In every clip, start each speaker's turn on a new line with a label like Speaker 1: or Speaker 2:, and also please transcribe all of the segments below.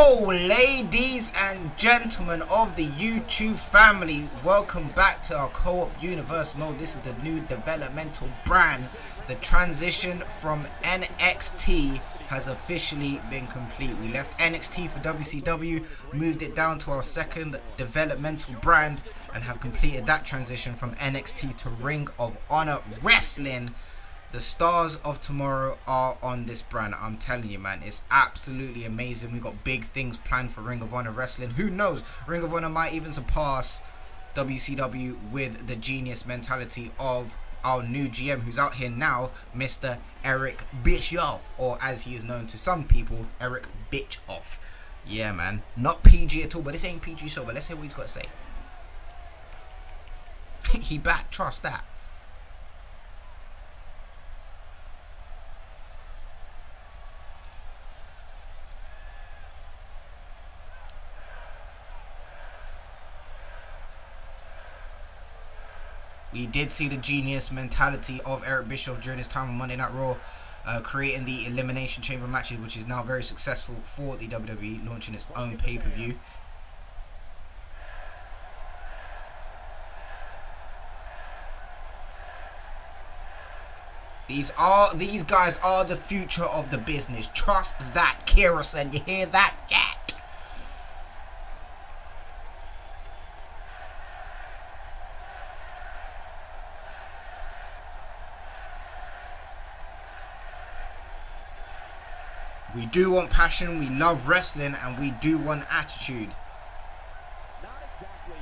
Speaker 1: Yo, ladies and gentlemen of the YouTube family, welcome back to our co-op universe mode. This is the new developmental brand. The transition from NXT has officially been complete. We left NXT for WCW, moved it down to our second developmental brand, and have completed that transition from NXT to Ring of Honor Wrestling. The stars of tomorrow are on this brand. I'm telling you, man, it's absolutely amazing. We got big things planned for Ring of Honor Wrestling. Who knows? Ring of Honor might even surpass WCW with the genius mentality of our new GM, who's out here now, Mr. Eric Bischoff, or as he is known to some people, Eric Bitch-Off. Yeah, man, not PG at all, but this ain't PG show. But let's hear what he's got to say. He back, trust that. We did see the genius mentality of Eric Bischoff during his time on Monday Night Raw, creating the Elimination Chamber matches, which is now very successful for the WWE, launching its own pay-per-view. These guys are the future of the business. Trust that, Kerosene. You hear that? Yeah. We do want passion, we love wrestling, and we do want attitude.
Speaker 2: Not exactly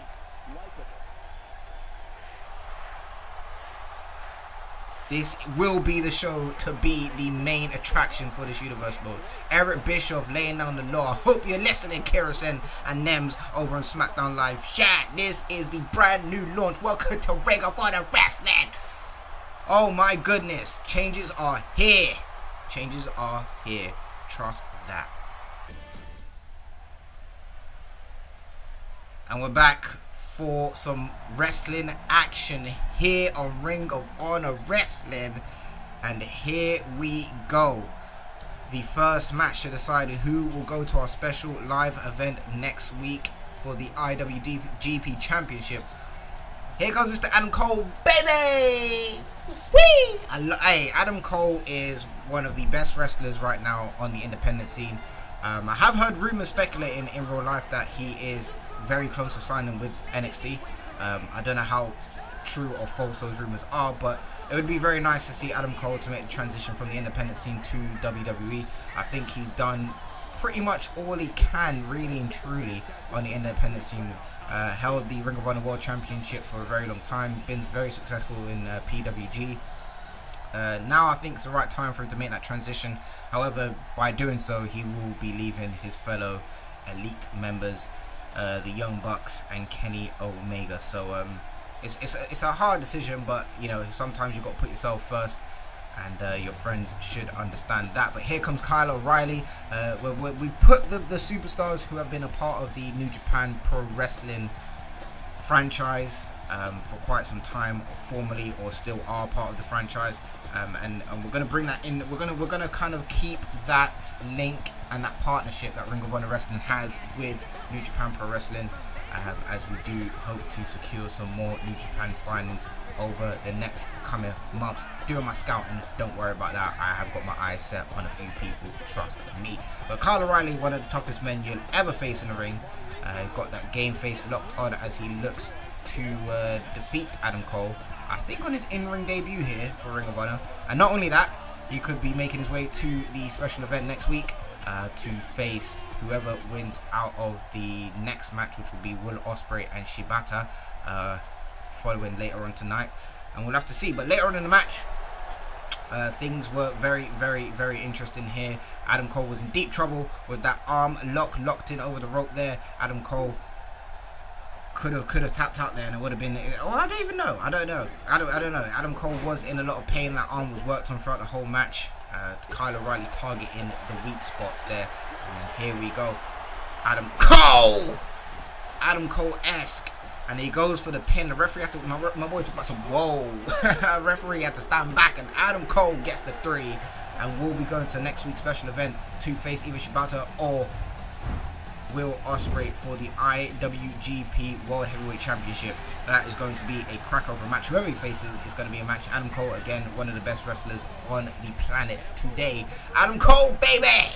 Speaker 2: likable.
Speaker 1: This will be the show to be the main attraction for this universe mode. Eric Bischoff laying down the law. I hope you're listening, Kerosene and Nems over on Smackdown Live. Chat. This is the brand new launch. Welcome to Ring of Honor Wrestling. Oh my goodness. Changes are here. Changes are here. Trust that. And we're back for some wrestling action here on Ring of Honor Wrestling. And here we go. The first match to decide who will go to our special live event next week for the IWGP Championship. Here comes Mr. Adam Cole, baby! Whee! Hey, Adam Cole is one of the best wrestlers right now on the independent scene. I have heard rumors speculating in real life that he is very close to signing with NXT. I don't know how true or false those rumors are, but it would be very nice to see Adam Cole to make the transition from the independent scene to WWE. I think he's done pretty much all he can, really and truly, on the independent scene. Held the Ring of Honor World Championship for a very long time, been very successful in PWG. Now I think it's the right time for him to make that transition. However, by doing so, he will be leaving his fellow elite members, the Young Bucks and Kenny Omega. So it's a hard decision, but you know, sometimes you've got to put yourself first, and your friends should understand that. But here comes Kyle O'Reilly. We've put the superstars who have been a part of the New Japan Pro Wrestling franchise for quite some time, formerly, or still are part of the franchise, and we're going to bring that in. We're going to kind of keep that link and that partnership that Ring of Honor Wrestling has with New Japan Pro Wrestling, as we do hope to secure some more New Japan signings over the next coming months. Doing my scouting, don't worry about that. I have got my eyes set on a few people, trust me. But Kyle O'Reilly, one of the toughest men you'll ever face in the ring, got that game face locked on as he looks to defeat Adam Cole, I think on his in-ring debut here for Ring of Honor. And not only that, he could be making his way to the special event next week to face whoever wins out of the next match, which will be Will Ospreay and Shibata, following later on tonight, and we'll have to see. But later on in the match, things were very, very, very interesting here. Adam Cole was in deep trouble with that arm locked in over the rope there. Adam Cole could have tapped out there and it would have been, oh, I don't even know. I don't know. Adam Cole was in a lot of pain. That arm was worked on throughout the whole match. Kyle O'Reilly targeting the weak spots there. And here we go. Adam Cole-esque. And he goes for the pin. The referee had to, my boy talked about some, whoa. Referee had to stand back, and Adam Cole gets the 3. And we'll be going to next week's special event to face either Shibata or Will Ospreay for the IWGP World Heavyweight Championship. That is going to be a cracker of a match. Whoever he faces is going to be a match. Adam Cole, again, one of the best wrestlers on the planet today. Adam Cole, baby!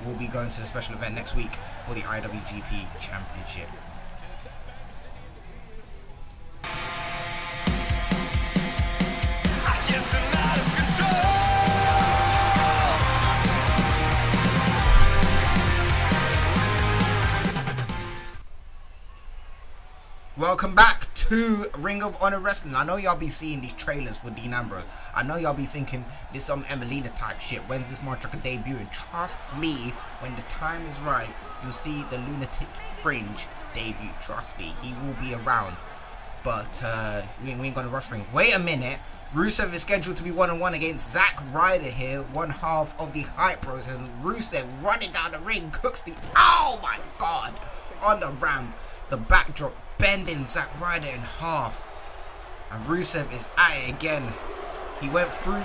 Speaker 1: Will be going to the special event next week for the IWGP Championship. Welcome back to Ring of Honor Wrestling. I know y'all be seeing these trailers for Dean Ambrose. I know y'all be thinking this some Emelina type shit. When's this motherfucker debuting? Trust me, when the time is right, you'll see the Lunatic Fringe debut. Trust me, he will be around. But we ain't gonna rush things. Wait a minute. Rusev is scheduled to be one-on-one against Zack Ryder here, one half of the Hype Bros, and Rusev running down the ring, cooks the, oh my god, on the ramp, the backdrop, bending Zack Ryder in half, and Rusev is at it again. He threw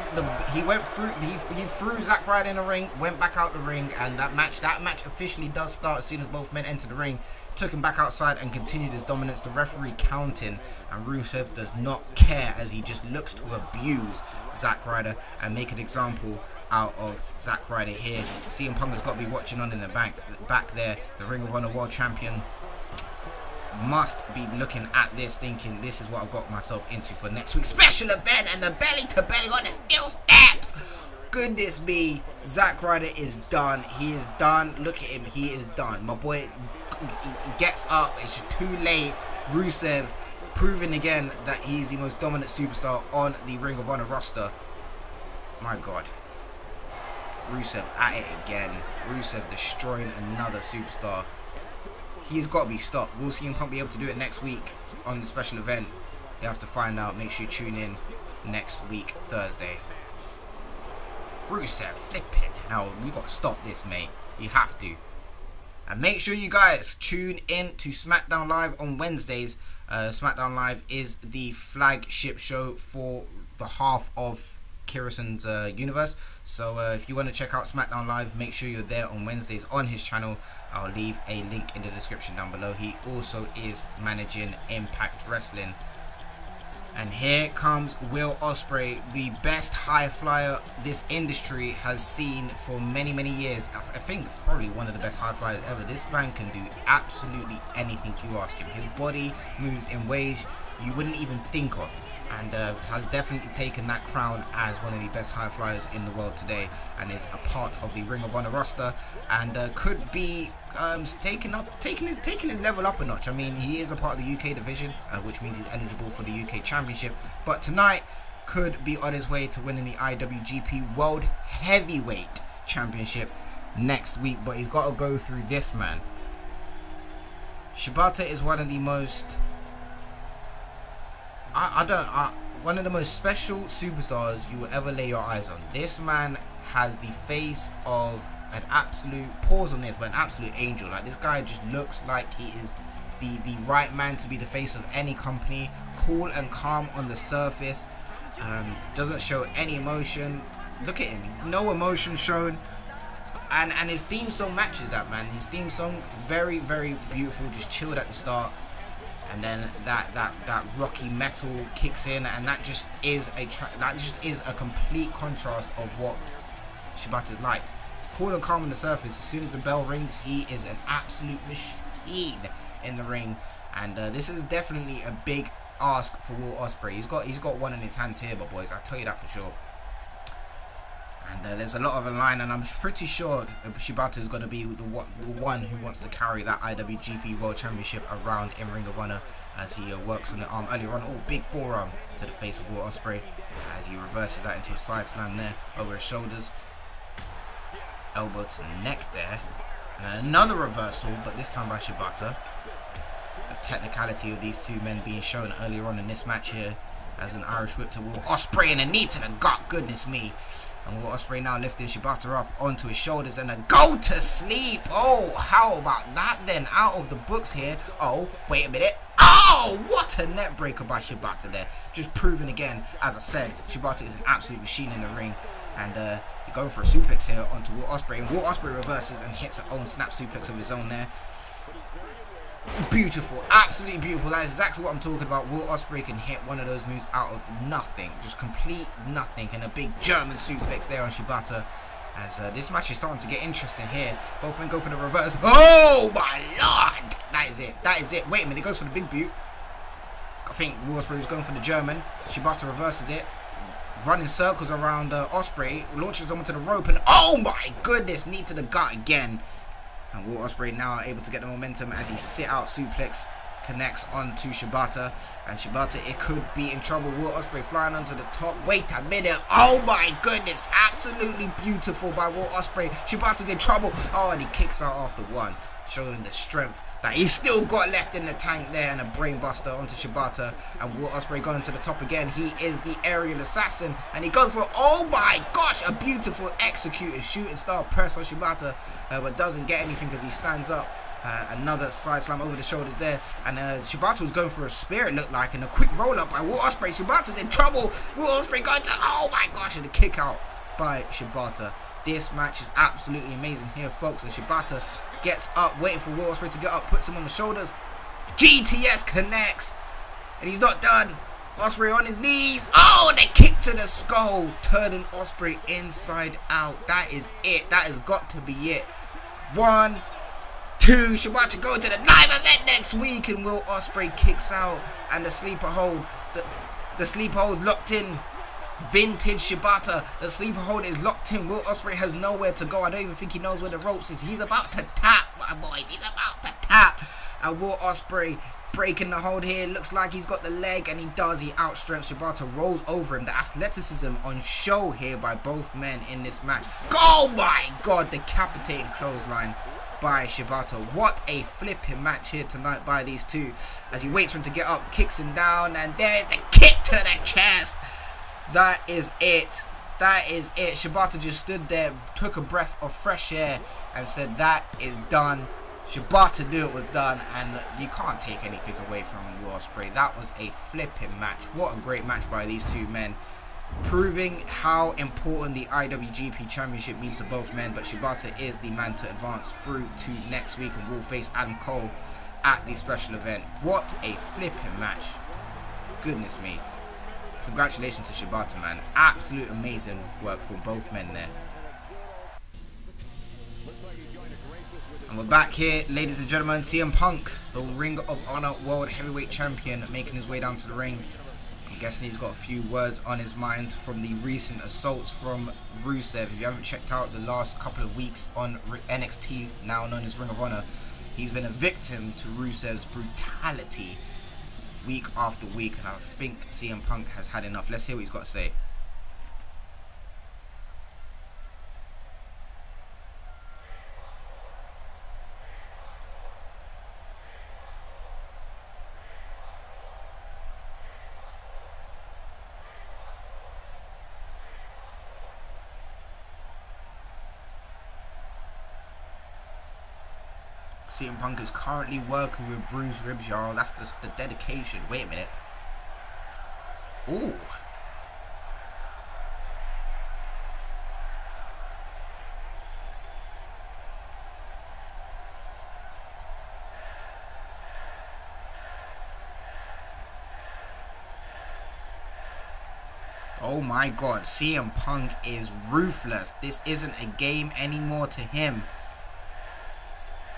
Speaker 1: Zack Ryder in the ring, went back out the ring, and that match officially does start as soon as both men enter the ring. Took him back outside and continued his dominance. The referee counting, and Rusev does not care as he just looks to abuse Zack Ryder and make an example out of Zack Ryder here. CM Punk has got to be watching on in the back there. The Ring of Honor World Champion must be looking at this thinking, this is what I've got myself into for next week's special event, and the belly to belly on the steel steps. Goodness me, Zack Ryder is done. He is done. Look at him, he is done. My boy gets up, it's too late. Rusev proving again that he's the most dominant superstar on the Ring of Honor roster. My god, Rusev at it again. Rusev destroying another superstar. He's got to be stopped. Will CM Punk be able to do it next week on the special event? You have to find out. Make sure you tune in next week, Thursday. Rusev flipping. Now, we got to stop this, mate. You have to. And make sure you guys tune in to Smackdown Live on Wednesdays. Smackdown Live is the flagship show for the half of Kerosene's universe. So if you want to check out Smackdown Live, make sure you're there on Wednesdays on his channel. I'll leave a link in the description down below. He also is managing Impact Wrestling. And here comes Will Ospreay, the best high flyer this industry has seen for many, many years. I think probably one of the best high flyers ever. This man can do absolutely anything you ask him. His body moves in ways you wouldn't even think of, and has definitely taken that crown as one of the best high flyers in the world today, and is a part of the Ring of Honor roster, and could be taking his level up a notch. I mean, he is a part of the UK division, which means he's eligible for the UK Championship, but tonight could be on his way to winning the IWGP World Heavyweight Championship next week. But he's got to go through this, man. Shibata is one of the most one of the most special superstars you will ever lay your eyes on. This man has the face of an absolute, pause on this, but an absolute angel. Like, this guy just looks like he is the right man to be the face of any company. Cool and calm on the surface, doesn't show any emotion. Look at him, no emotion shown. And his theme song matches that, man. His theme song, very, very beautiful, just chilled at the start. And then that rocky metal kicks in, and that just is a complete contrast of what Shibata is like. Cool and calm on the surface. As soon as the bell rings, he is an absolute machine in the ring. And this is definitely a big ask for Will Ospreay. He's got one in his hands here, but boys, I tell you that for sure. And there's a lot of a line, and I'm pretty sure Shibata is going to be the one who wants to carry that IWGP World Championship around in Ring of Honor as he works on the arm earlier on. Oh, big forearm to the face of Will Ospreay as he reverses that into a side slam there over his shoulders. Elbow to the neck there. And another reversal, but this time by Shibata. The technicality of these two men being shown earlier on in this match here as an Irish whip to Will Ospreay and a knee to the gut. Goodness me. And Will Ospreay now lifting Shibata up onto his shoulders and a go to sleep. Oh, how about that then? Out of the books here. Oh, wait a minute. Oh, what a net breaker by Shibata there. Just proving again, as I said, Shibata is an absolute machine in the ring. And you're going for a suplex here onto Will Ospreay, and Will Ospreay reverses and hits an own snap suplex of his own there. Beautiful, absolutely beautiful. That is exactly what I'm talking about. Will Ospreay can hit one of those moves out of nothing, just complete nothing, and a big German suplex there on Shibata. As this match is starting to get interesting here. Both men go for the reverse. Oh my lord! That is it. That is it. Wait a minute. He goes for the big boot. I think Will Ospreay was going for the German. Shibata reverses it. Running circles around Ospreay. Launches him onto the rope. And oh my goodness. Knee to the gut again. And Will Ospreay now able to get the momentum as he sit out suplex. Connects onto Shibata, and Shibata, it could be in trouble. Will Ospreay flying onto the top. Wait a minute. Oh my goodness. Absolutely beautiful by Will Ospreay. Shibata's in trouble. Oh, and he kicks out after one, showing the strength that he's still got left in the tank there, and a brainbuster onto Shibata. And Will Ospreay going to the top again. He is the aerial assassin, and he goes for, oh my gosh, a beautiful executed shooting star press on Shibata, but doesn't get anything because he stands up. Another side slam over the shoulders there, and Shibata was going for a spear, it looked like, and a quick roll up by Will Ospreay. Shibata's in trouble. Will Ospreay going to, oh my gosh, and a kick out by Shibata. This match is absolutely amazing here, folks. And Shibata gets up, waiting for Will Ospreay to get up, puts him on the shoulders. GTS connects, and he's not done. Ospreay on his knees. Oh, and a kick to the skull, turning Ospreay inside out. That is it. That has got to be it. 1, 2, Shibata going to the live event next week, and Will Ospreay kicks out, and the sleeper hold, the sleeper hold locked in. Vintage Shibata, the sleeper hold is locked in. Will Ospreay has nowhere to go. I don't even think he knows where the ropes is. He's about to tap, my boys. He's about to tap, and Will Ospreay breaking the hold here. Looks like he's got the leg, and he does. He outstrengths Shibata, rolls over him. The athleticism on show here by both men in this match. Oh my god, decapitating clothesline by Shibata. What a flipping match here tonight by these two, as he waits for him to get up, kicks him down, and there's the kick to the chest. That is it. That is it. Shibata just stood there, took a breath of fresh air, and said that is done. Shibata knew it was done, and you can't take anything away from Will Ospreay. That was a flipping match. What a great match by these two men, proving how important the IWGP Championship means to both men. But Shibata is the man to advance through to next week, and will face Adam Cole at the special event. What a flipping match. Goodness me. Congratulations to Shibata, man. Absolute amazing work for both men there. And we're back here, ladies and gentlemen. CM Punk, the Ring of Honor World Heavyweight Champion, making his way down to the ring. I'm guessing he's got a few words on his mind from the recent assaults from Rusev. If you haven't checked out the last couple of weeks on NXT, now known as Ring of Honor, he's been a victim to Rusev's brutality week after week, and I think CM Punk has had enough. Let's hear what he's got to say. CM Punk is currently working with Bruce Ribs, y'all. That's the dedication. Wait a minute. Ooh. Oh my god, CM Punk is ruthless. This isn't a game anymore to him.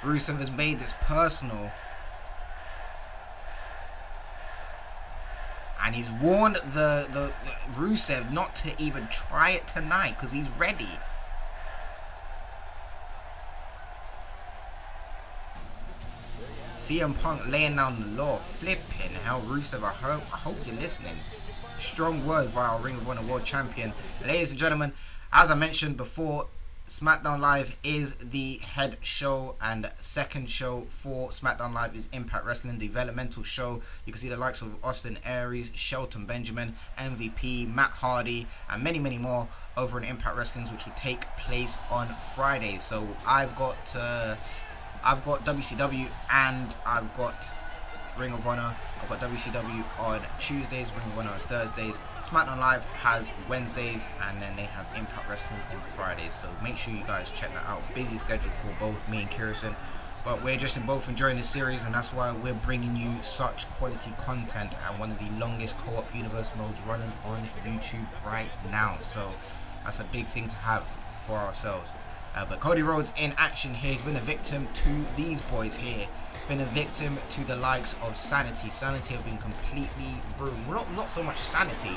Speaker 1: Rusev has made this personal, and he's warned the Rusev not to even try it tonight because he's ready. CM Punk laying down the law, flipping hell. Rusev, I hope you're listening. Strong words by our Ring of Honor World Champion. Ladies and gentlemen, as I mentioned before, Smackdown Live is the head show, and second show for Smackdown Live is Impact Wrestling, developmental show. You can see the likes of Austin Aries, Shelton Benjamin, MVP, Matt Hardy, and many, many more over in Impact Wrestling, which will take place on Friday. So I've got WCW, and I've got Ring of Honor. I've got WCW on Tuesdays, Ring of Honor on Thursdays. Smackdown Live has Wednesdays, and then they have Impact Wrestling on Fridays. So make sure you guys check that out. Busy schedule for both me and Kerosene. But we're just both enjoying the series, and that's why we're bringing you such quality content and one of the longest co-op universe modes running on YouTube right now. So that's a big thing to have for ourselves. But Cody Rhodes in action here. He's been a victim to these boys here. Been a victim to the likes of Sanity. Sanity have been completely ruined. Well, not so much Sanity,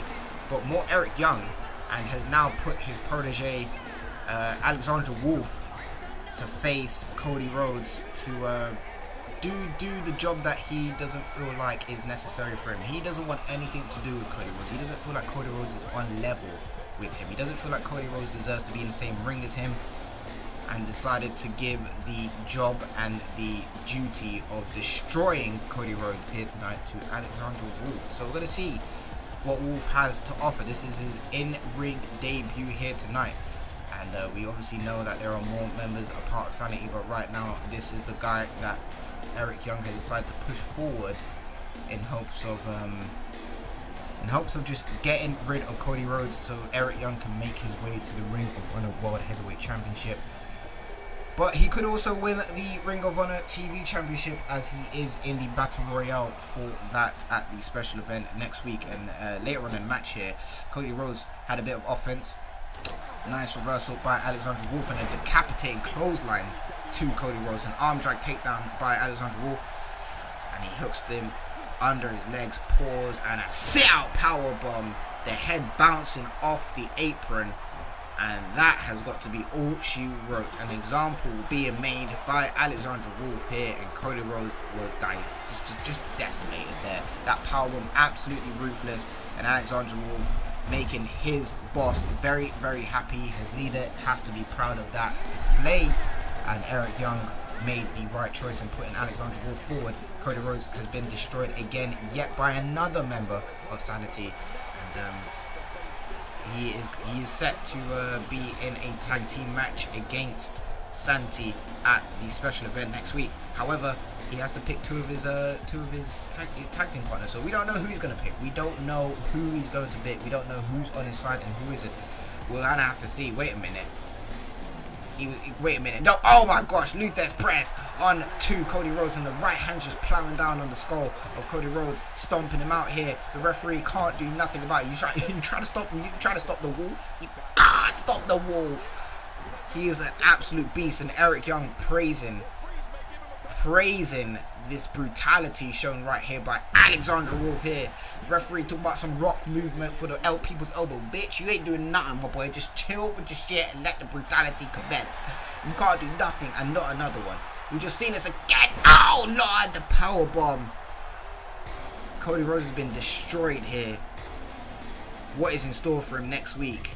Speaker 1: but more Eric Young, and has now put his protege Alexander Wolf to face Cody Rhodes to do the job that he doesn't feel like is necessary for him. He doesn't want anything to do with Cody Rhodes. He doesn't feel like Cody Rhodes is on level with him. He doesn't feel like Cody Rhodes deserves to be in the same ring as him, and decided to give the job and the duty of destroying Cody Rhodes here tonight to Alexander Wolf. So we're going to see what Wolf has to offer. This is his in-ring debut here tonight. And we obviously know that there are more members a part of Sanity, but right now this is the guy that Eric Young has decided to push forward in hopes of just getting rid of Cody Rhodes so Eric Young can make his way to the Ring of Honor World Heavyweight Championship. But he could also win the Ring of Honor TV Championship, as he is in the Battle Royale for that at the special event next week. And later on in the match here, Cody Rhodes had a bit of offense. Nice reversal by Alexander Wolf and a decapitating clothesline to Cody Rhodes. An arm drag takedown by Alexander Wolf. And he hooks him under his legs, paws, and a sit-out powerbomb. The head bouncing off the apron. And that has got to be all she wrote. An example being made by Alexander Wolf here, and Cody Rhodes was just decimated there. That powerbomb absolutely ruthless, and Alexander Wolf making his boss very, very happy. His leader has to be proud of that display, and Eric Young made the right choice in putting Alexander Wolf forward. Cody Rhodes has been destroyed again, yet by another member of Sanity, and he is set to be in a tag team match against Sanity at the special event next week. However, he has to pick two of his tag team partners, so we don't know who he's going to pick. We don't know who he's going to pick. We don't know who's on his side and who isn't. We're gonna have to see. Wait a minute. No, oh my gosh, Luther's press on to Cody Rhodes, and the right hand just plowing down on the skull of Cody Rhodes, stomping him out here. The referee can't do nothing about it. You try to stop the Wolf. You can't stop the Wolf. He is an absolute beast, and Eric Young praising this brutality shown right here by Alexander Wolf here. Referee talk about some rock movement for the people's elbow. Bitch, you ain't doing nothing, my boy. Just chill with your shit and let the brutality commence. You can't do nothing, and not another one. We just seen this again. Oh Lord, the power bomb. Cody Rhodes has been destroyed here. What is in store for him next week?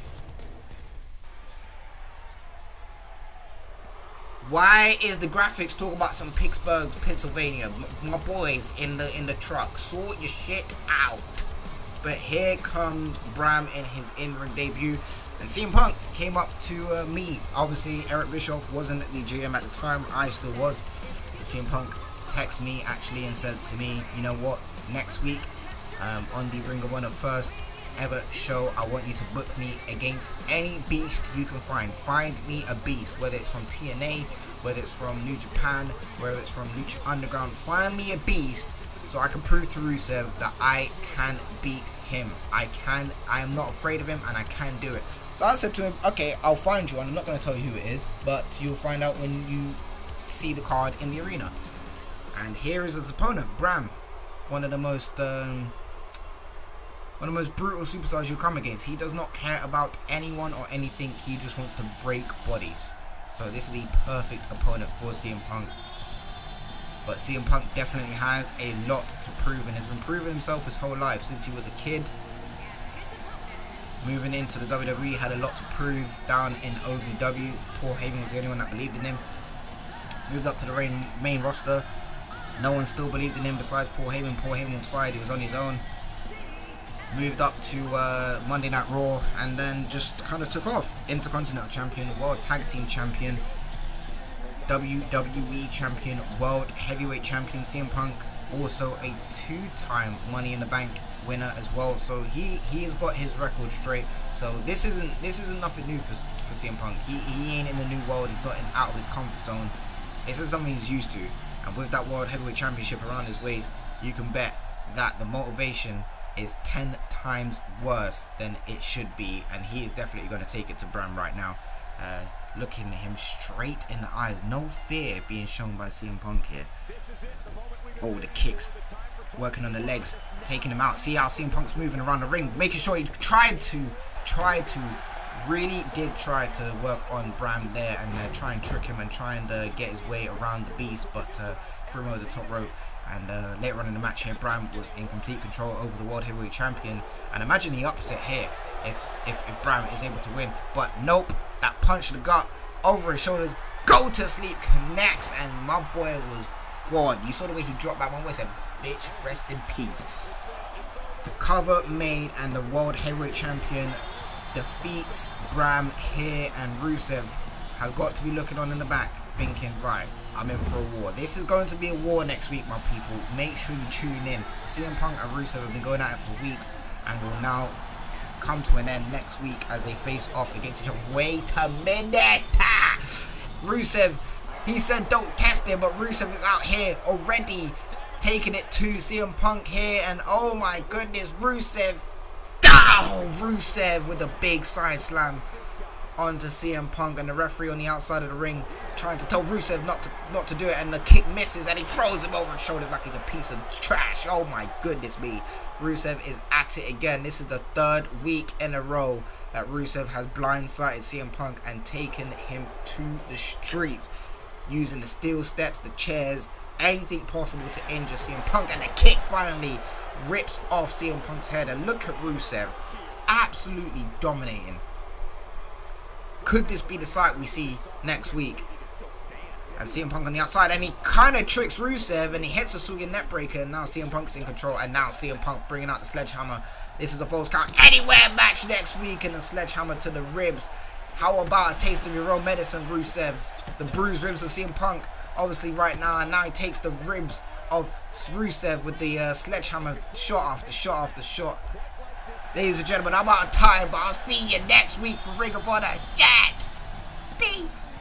Speaker 1: Why is the graphics talking about some Pittsburgh, Pennsylvania? My boys in the truck. Sort your shit out. But here comes Bram in his in-ring debut. And CM Punk came up to me. Obviously, Eric Bischoff wasn't the GM at the time. I still was. So CM Punk texted me actually and said to me, you know what? Next week, on the Ring of Honor first ever show, I want you to book me against any beast you can find. Find me a beast, whether it's from TNA, whether it's from New Japan, whether it's from Lucha Underground. Find me a beast so I can prove to Rusev that I can beat him. I am not afraid of him, and I can do it. So I said to him, okay, I'll find you, and I'm not going to tell you who it is, but you'll find out when you see the card in the arena. And here is his opponent, Bram, one of the most brutal superstars you'll come against. He does not care about anyone or anything. He just wants to break bodies. So this is the perfect opponent for CM Punk. But CM Punk definitely has a lot to prove, and has been proving himself his whole life since he was a kid. Moving into the WWE, had a lot to prove down in OVW. Paul Heyman was the only one that believed in him. Moved up to the main roster. No one still believed in him besides Paul Heyman. Paul Heyman was fired. He was on his own. Moved up to Monday Night Raw, and then just kind of took off. Intercontinental Champion, World Tag Team Champion, WWE Champion, World Heavyweight Champion. CM Punk also a 2-time Money in the Bank winner as well. So he has got his record straight. So this isn't nothing new for CM Punk. He ain't in the new world. He's not out of his comfort zone. This is something he's used to. And with that World Heavyweight Championship around his waist, you can bet that the motivation is 10 times worse than it should be. And he is definitely going to take it to Bram right now. Looking him straight in the eyes. No fear being shown by CM Punk here. Oh, the kicks. Working on the legs. Taking him out. See how CM Punk's moving around the ring. Making sure he really did try to work on Bram there and try and trick him and try and get his way around the beast, but threw him over the top rope. And later on in the match here, Bram was in complete control over the World Heavyweight Champion. And imagine the upset here if Bram is able to win. But nope, that punch to the gut over his shoulders, go to sleep, connects, and my boy was gone. You saw the way he dropped back. My boy said, bitch, rest in peace. The cover made, and the World Heavyweight Champion defeats Bram here, and Rusev has got to be looking on in the back thinking, right, I'm in for a war. This is going to be a war next week, my people. Make sure you tune in. CM Punk and Rusev have been going at it for weeks and will now come to an end next week as they face off against each other. Wait a minute! Rusev, he said don't test him, but Rusev is out here already taking it to CM Punk here, and oh my goodness, Rusev, Rusev with a big side slam onto CM Punk, and the referee on the outside of the ring trying to tell Rusev not to do it, and the kick misses and he throws him over his shoulders like he's a piece of trash. Oh my goodness me. Rusev is at it again. This is the 3rd week in a row that Rusev has blindsided CM Punk and taken him to the streets, using the steel steps, the chairs, anything possible to injure CM Punk, and the kick finally rips off CM Punk's head. And look at Rusev absolutely dominating. Could this be the sight we see next week? And CM Punk on the outside, and he kind of tricks Rusev, and he hits a Suya neckbreaker, and now CM Punk's in control, and now CM Punk bringing out the sledgehammer. This is a false count anywhere match next week, and a sledgehammer to the ribs. How about a taste of your own medicine, Rusev? The bruised ribs of CM Punk, obviously right now, and now he takes the ribs of Rusev with the sledgehammer, shot after shot after shot. Ladies and gentlemen, I'm out of time, but I'll see you next week for Ring of Honor. Yeah! Peace!